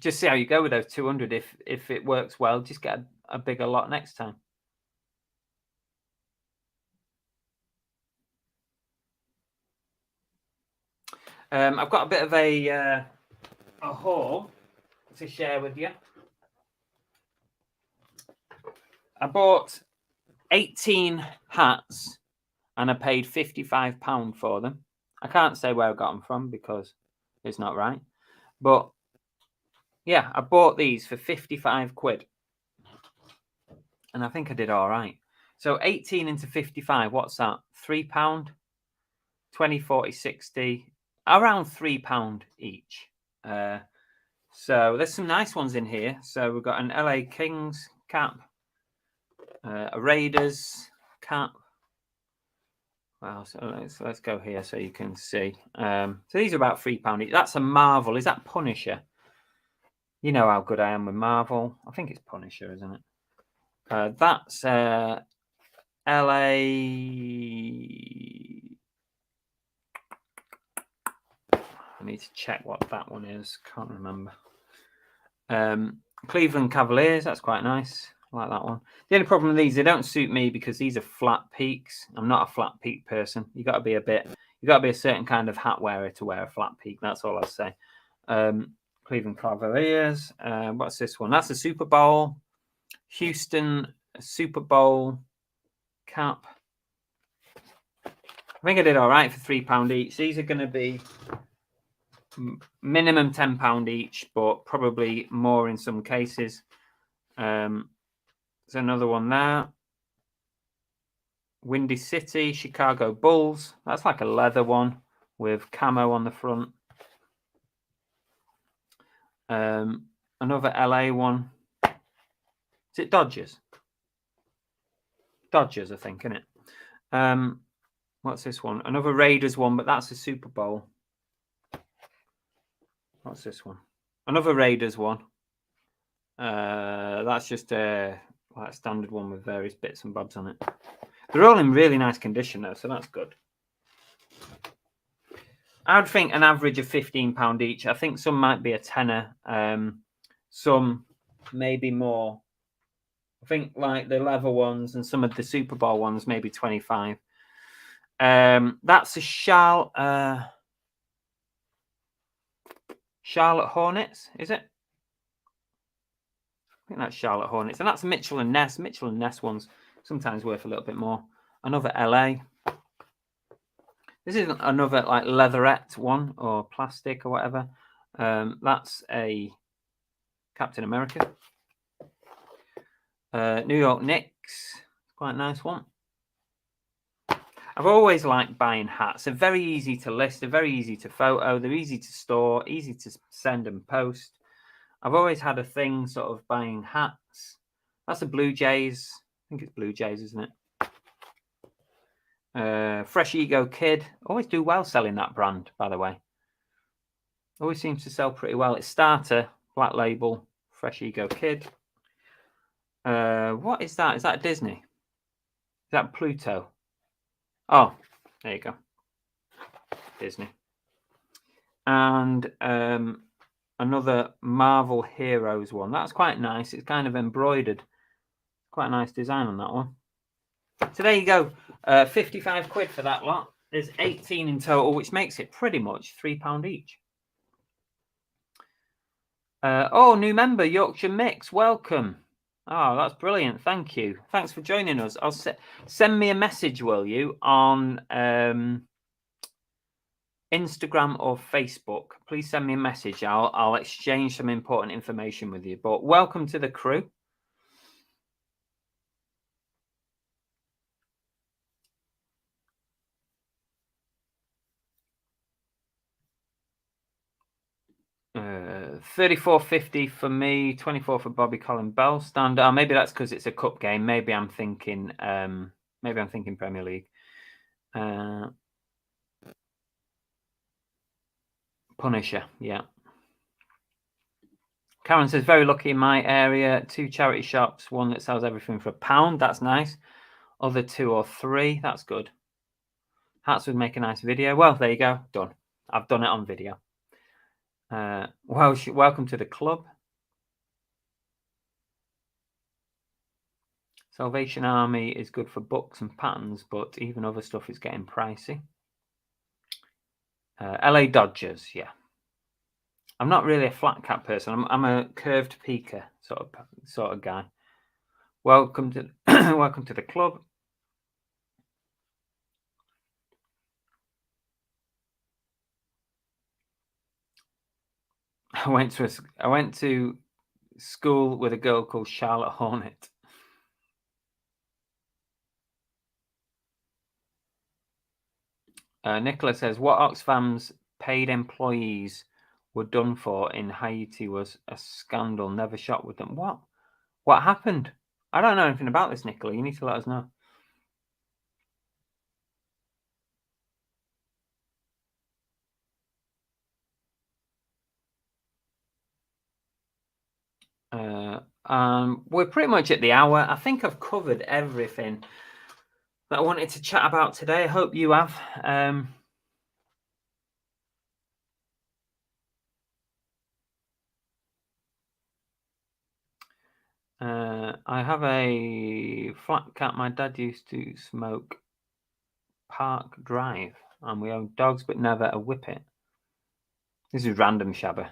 Just see how you go with those 200. If it works well, just get a bigger lot next time. I've got a bit of a haul to share with you. I bought 18 hats and I paid £55 for them. I can't say where I got them from because it's not right. But yeah, I bought these for 55 quid. And I think I did all right. So 18 into 55, what's that? £3? 20, 40, 60, around £3 each. So there's some nice ones in here. So we've got an LA Kings cap, a Raiders cap. Wow, so let's go here so you can see. So these are about £3 each. That's a Marvel. Is that Punisher? You know how good I am with Marvel. I think it's Punisher, isn't it? That's LA. I need to check what that one is. Can't remember. Cleveland Cavaliers. That's quite nice. I like that one. The only problem with these, they don't suit me because these are flat peaks. I'm not a flat peak person. You got to be a certain kind of hat wearer to wear a flat peak. That's all I'll say. Cleveland Cavaliers. What's this one? That's a Super Bowl. Houston Super Bowl cap. I think I did all right for £3 each. These are going to be minimum £10 each, but probably more in some cases. There's another one there. Windy City, Chicago Bulls. That's like a leather one with camo on the front. Another LA one. Is it Dodgers? Dodgers, I think, isn't it? What's this one? Another Raiders one, but that's a Super Bowl. What's this one? Another Raiders one. That's just a like standard one with various bits and bobs on it. They're all in really nice condition though, so that's good. I would think an average of £15 each. I think some might be a tenner. Some maybe more. I think like the leather ones and some of the Super Bowl ones, maybe 25. That's a Charlotte Hornets, is it? I think that's Charlotte Hornets, and that's Mitchell and Ness. Mitchell and Ness ones sometimes worth a little bit more. Another LA. This is another like leatherette one or plastic or whatever. That's a Captain America. New York Knicks, quite a nice one. I've always liked buying hats. They're very easy to list. They're very easy to photo. They're easy to store, easy to send and post. I've always had a thing sort of buying hats. That's a Blue Jays. I think it's Blue Jays, isn't it? Fresh Ego Kid. Always do well selling that brand, by the way. Always seems to sell pretty well. It's Starter, Black Label, Fresh Ego Kid. What is that? Is that Disney? Is that Pluto? Oh, there you go. Disney. And another Marvel Heroes one. That's quite nice. It's kind of embroidered. Quite a nice design on that one. So there you go. 55 quid for that lot. There's 18 in total, which makes it pretty much £3 each. New member, Yorkshire Mix. Welcome. Oh, that's brilliant. Thank you. Thanks for joining us. I'll send me a message, will you, on Instagram or Facebook. Please send me a message. I'll exchange some important information with you. But welcome to the crew. $34.50 for me, 24 for Bobby Colin Bell. Standard. Maybe that's because it's a cup game. Maybe I'm thinking Premier League. Punisher, yeah. Karen says, very lucky in my area. 2 charity shops, one that sells everything for £1. That's nice. Other 2 or 3. That's good. Hats would make a nice video. Well, there you go. Done. I've done it on video. Welcome to the club. Salvation Army is good for books and patterns, but even other stuff is getting pricey. LA Dodgers, yeah. I'm not really a flat cap person. I'm a curved peaker sort of guy. Welcome to welcome to the club. I went to school with a girl called Charlotte Hornet. Nicola says, what Oxfam's paid employees were done for in Haiti was a scandal. Never shot with them. What happened? I don't know anything about this, Nicola. You need to let us know. We're pretty much at the hour. I think I've covered everything that I wanted to chat about today. I hope you have. I have a flat cat. My dad used to smoke Park Drive, and we own dogs, but never a whippet. This is random, Shabba.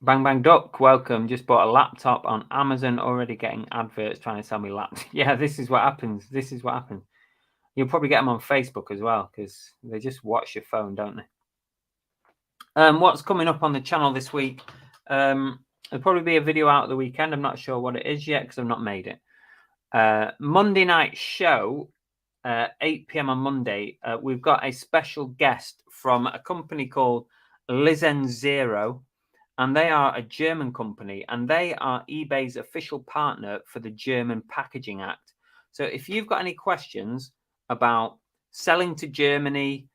Bang Bang Duck, welcome. Just bought a laptop on Amazon, already getting adverts trying to sell me laptops. Yeah, this is what happens. This is what happens. You'll probably get them on Facebook as well, because they just watch your phone, don't they? What's coming up on the channel this week? There'll probably be a video out at the weekend. I'm not sure what it is yet, because I've not made it. Monday night show, 8 p.m. on Monday. We've got a special guest from a company called Lizen Zero. And they are a German company, and they are eBay's official partner for the German Packaging Act. So if you've got any questions about selling to Germany,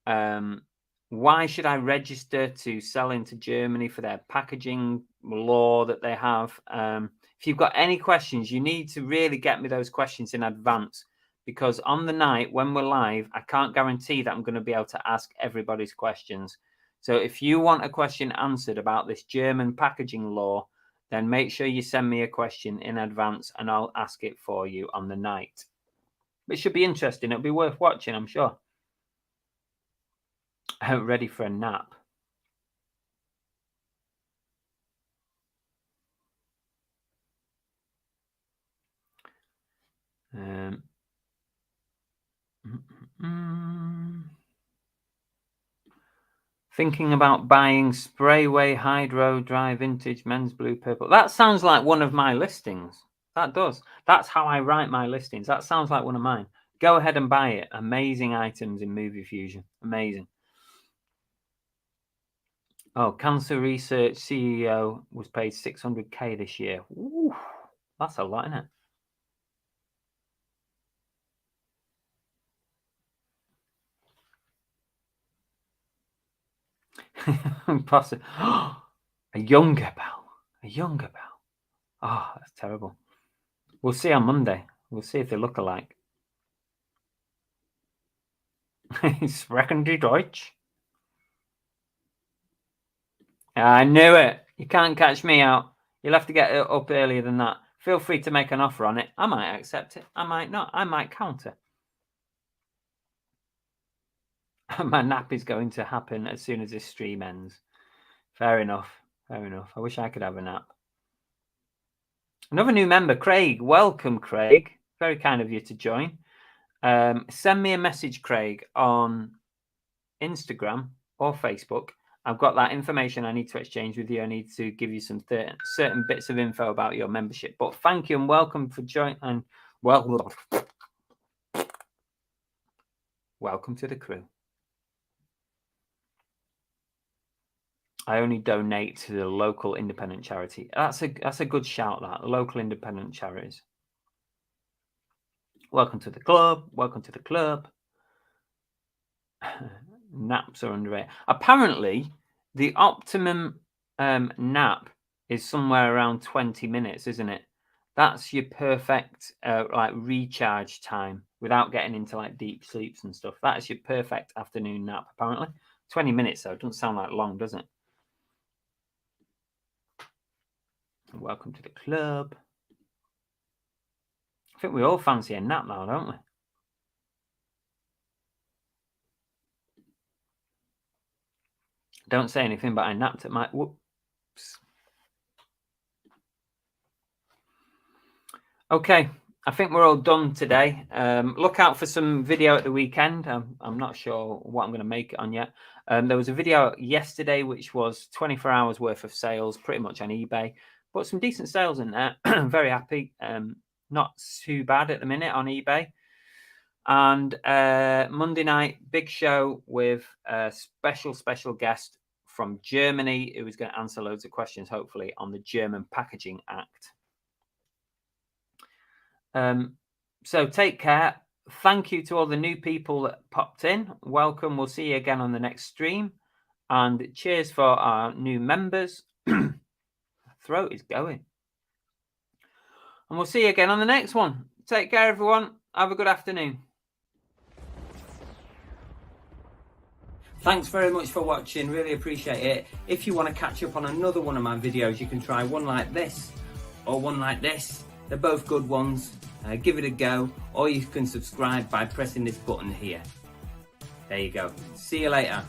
why should I register to sell into Germany for their packaging law that they have? If you've got any questions, you need to really get me those questions in advance, because on the night when we're live, I can't guarantee that I'm going to be able to ask everybody's questions. So if you want a question answered about this German packaging law, then make sure you send me a question in advance and I'll ask it for you on the night. It should be interesting. It'll be worth watching, I'm sure. Ready for a nap. Thinking about buying Sprayway Hydro Dry Vintage Men's Blue Purple. That sounds like one of my listings. That does. That's how I write my listings. That sounds like one of mine. Go ahead and buy it. Amazing items in Movie Fusion. Amazing. Oh, Cancer Research CEO was paid 600K this year. Ooh, that's a lot, isn't it? Possibly. A younger Bell. A younger Bell. Oh, that's terrible. We'll see on Monday. We'll see if they look alike. Sprechen die Deutsch? I knew it. You can't catch me out. You'll have to get it up earlier than that. Feel free to make an offer on it. I might accept it. I might not. I might counter. My nap is going to happen as soon as this stream ends. Fair enough. Fair enough. I wish I could have a nap. Another new member, Craig. Welcome, Craig. Very kind of you to join. Send me a message, Craig, on Instagram or Facebook. I've got that information I need to exchange with you. I need to give you some certain bits of info about your membership. But thank you and welcome for joining. And welcome to the crew. I only donate to the local independent charity. That's a good shout. That local independent charities. Welcome to the club. Welcome to the club. Naps are underrated. Apparently, the optimum nap is somewhere around 20 minutes, isn't it? That's your perfect like recharge time without getting into like deep sleeps and stuff. That's your perfect afternoon nap, apparently. 20 minutes, though, doesn't sound like long, does it? Welcome to the club. I think we all fancy a nap now, don't we? Don't say anything, but I napped at my... Whoops. Okay, I think we're all done today. Look out for some video at the weekend. I'm not sure what I'm going to make it on yet. There was a video yesterday which was 24 hours worth of sales, pretty much on eBay, but some decent sales in there. Very happy. Not too bad at the minute on eBay. And Monday night, big show with a special guest from Germany who is going to answer loads of questions, hopefully, on the German Packaging Act. So take care. Thank you to all the new people that popped in. Welcome. We'll see you again on the next stream. And cheers for our new members. Throat is going. And we'll see you again on the next one. Take care, everyone. Have a good afternoon. Thanks very much for watching, really appreciate it. If you want to catch up on another one of my videos, you can try one like this or one like this. They're both good ones. Give it a go, or you can subscribe by pressing this button here. There you go. See you later.